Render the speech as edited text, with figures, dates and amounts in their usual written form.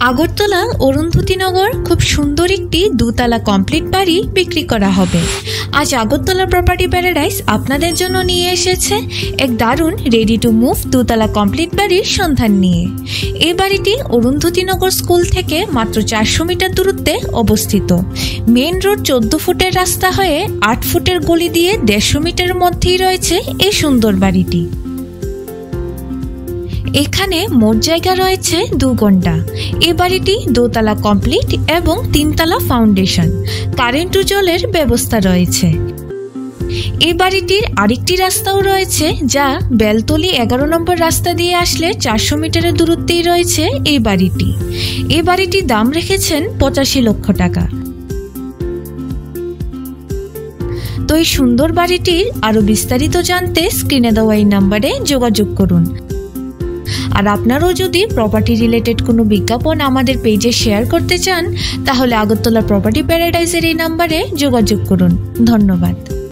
আগরতলা অরুন্ধতিনগর খুব সুন্দর একটি দুতলা কমপ্লিট বাড়ি বিক্রি করা হবে। আজ আগরতলা প্রপার্টি প্যারাডাইস আপনাদের জন্য নিয়ে এসেছে এক দারুণ রেডি টু মুভ দুতলা কমপ্লিট বাড়ির সন্ধান নিয়ে। এই বাড়িটি অরুন্ধতিনগর স্কুল থেকে মাত্র 400 মিটার দূরত্বে অবস্থিত। মেইন রোড 14 ফুটের রাস্তা হয়ে 8 ফুটের গলি দিয়ে 150 মিটারের মধ্যেই রয়েছে এই সুন্দর বাড়িটি। এখানে মোট জায়গা রয়েছে 2 ঘন্টা। এ বাড়িটি দোতলা কমপ্লিট এবং 3 তলা ফাউন্ডেশন, কারেন্ট ও জলের ব্যবস্থা রয়েছে। এই বাড়িটির আরেকটি রাস্তাও রয়েছে, যা বেলতলি 11 নম্বর রাস্তা দিয়ে আসলে 400 মিটারের দূরত্বেই রয়েছে এই বাড়িটি। এই বাড়িটির দাম রেখেছেন 85 লক্ষ টাকা। তো এই সুন্দর বাড়িটির আরো বিস্তারিত জানতে স্ক্রিনে দেওয়া এই নাম্বারে যোগাযোগ করুন। আর আপনারাও যদি প্রপার্টি রিলেটেড কোনো বিজ্ঞাপন আমাদের পেজে শেয়ার করতে চান, তাহলে আগরতলা প্রপার্টি প্যারাডাইসের এই নাম্বারে যোগাযোগ করুন। ধন্যবাদ।